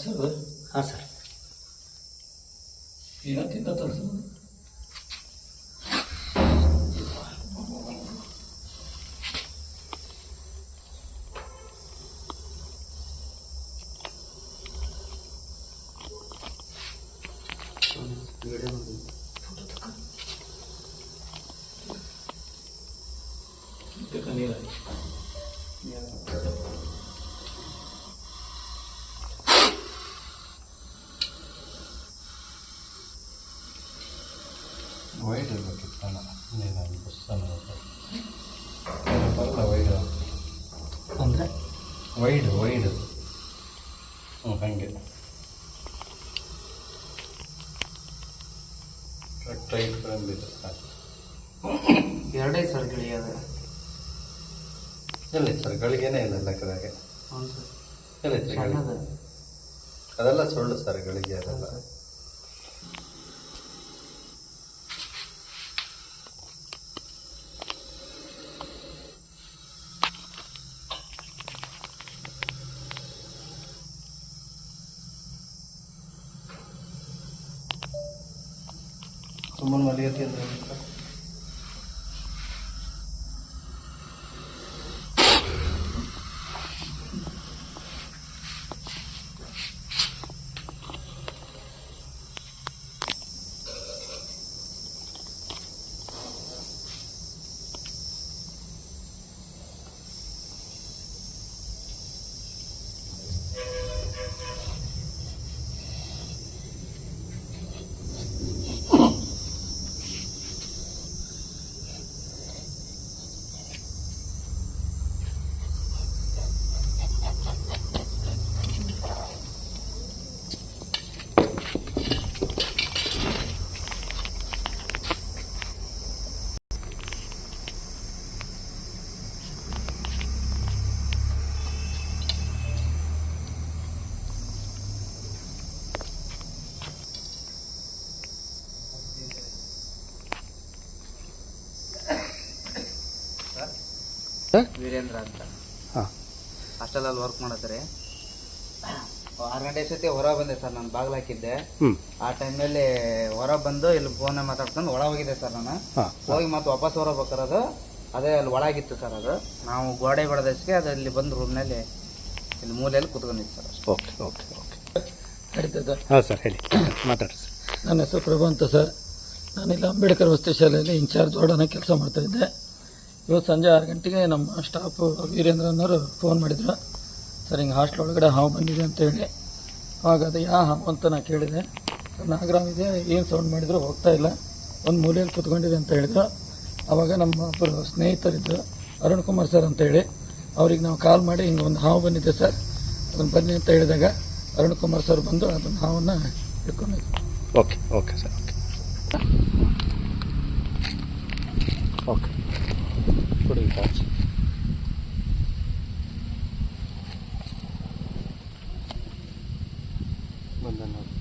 Sir ಹಾಂ sir ಏನಕ್ಕಿಂತ ತರಿಸೋದು wide ಇರಬೇಕಿತ್ತು ನೀನು ಬಸ್ಸನ್ನು ಬರಲ್ಲ ವೈಡ್ ಅಂದರೆ ವೈಡ್ ಹಾಗೆ ಟೈಟ್ ಬಂದಿದೆ ಎರಡೇ ಸರ್ ಗಿಳಿಯಾದ ಎಲ್ಲಿ ಸರ್ ಗಳಿಗೆನೇ ಇಲ್ಲ ಲೆಕ್ಕದಾಗೆ. ಹ್ಞೂ ಸರ್ ಎಲ್ಲೈತೆ ಗಳಿಗೆ? ಅದೆಲ್ಲ ಸುಳ್ಳು ಸರ್ ಗಳಿಗೆ ಅದೆಲ್ಲ. ಸುಮ್ಮನೆ ಮಲಿಯತಿ ಅಂದ್ರೆ ವೀರೇಂದ್ರ ಅಂತ ಹಾಂ ಹಾಸ್ಟೆಲಲ್ಲಿ ವರ್ಕ್ ಮಾಡತ್ತಾರೆ. 6 ಗಂಟೆ ಅಷ್ಟೊತ್ತಿ ಹೊರ ಬಂದೆ ಸರ್, ನಾನು ಬಾಗಿಲು ಹಾಕಿದ್ದೆ. ಆ ಟೈಮ್ನಲ್ಲಿ ಹೊರ ಬಂದು ಇಲ್ಲಿ ಫೋನ್ ಮಾತಾಡ್ಕೊಂಡು ಒಳ ಹೋಗಿದ್ದೆ ಸರ್. ನಾನು ಹೋಗಿ ಮತ್ತೆ ವಾಪಸ್ ಹೊರಬೇಕಾರದು ಅದೇ ಅಲ್ಲಿ ಒಳಗಿತ್ತು ಸರ್. ಅದು ನಾವು ಗೋಡೆ ಬಡದಷ್ಟಕ್ಕೆ ಅದು ಇಲ್ಲಿ ಬಂದು ರೂಮ್ನಲ್ಲಿ ಇಲ್ಲಿ ಮೂಲೆಯಲ್ಲಿ ಕೂತ್ಕೊಂಡಿತ್ತು ಸರ್. ಓಕೆ ಓಕೆ ಓಕೆ ನಡೀತದ? ಹಾಂ ಸರ್ ಹೇಳಿ, ಮಾತಾಡ್ರಿ ಸರ್. ನನ್ನ ಹೆಸರು ಪ್ರಭು ಅಂತ ಸರ್. ನಾನಿಲ್ಲಿ ಅಂಬೇಡ್ಕರ್ ವಸತಿ ಶಾಲೆಯಲ್ಲಿ ಇನ್ಚಾರ್ಜ್ ವಾರ್ಡನ ಕೆಲಸ ಮಾಡ್ತಾಯಿದ್ದೆ. ಇವತ್ತು ಸಂಜೆ 6 ಗಂಟೆಗೆ ನಮ್ಮ ಸ್ಟಾಫು ವೀರೇಂದ್ರನವರು ಫೋನ್ ಮಾಡಿದ್ರು, ಸರ್ ಹಿಂಗೆ ಹಾಸ್ಟೆಲ್ ಒಳಗಡೆ ಹಾವು ಬಂದಿದೆ ಅಂತೇಳಿ. ಆವಾಗ ಅದು ಯಾವ ಹಾವು ಅಂತ ನಾನು ಕೇಳಿದೆ. ನಾಗರಾಮ್ ಇದೆ, ಏನು ಸೌಂಡ್ ಮಾಡಿದ್ರು ಹೋಗ್ತಾ ಇಲ್ಲ, ಒಂದು ಮೂಲೆಯಲ್ಲಿ ಕೂತ್ಕೊಂಡಿದೆ ಅಂತ ಹೇಳಿದ್ರು. ಆವಾಗ ನಮ್ಮ ಒಬ್ಬರು ಸ್ನೇಹಿತರಿದ್ದು ಅರುಣ್ ಕುಮಾರ್ ಸರ್ ಅಂತೇಳಿ, ಅವ್ರಿಗೆ ನಾವು ಕಾಲ್ ಮಾಡಿ ಹಿಂಗೆ ಒಂದು ಹಾವು ಬಂದಿದೆ ಸರ್, ಅದನ್ನು ಬನ್ನಿ ಅಂತ ಹೇಳಿದಾಗ ಅರುಣ್ ಕುಮಾರ್ ಸರ್ ಬಂದು ಅದನ್ನು ಹಾವನ್ನು ಹಿಡ್ಕೊಂಡಿದ್ರು. ಓಕೆ ಓಕೆ ಸರ್ ಓಕೆ ಕೊಡಿ ಕಾಚ್ ಬಂದ ನೋಡಿ.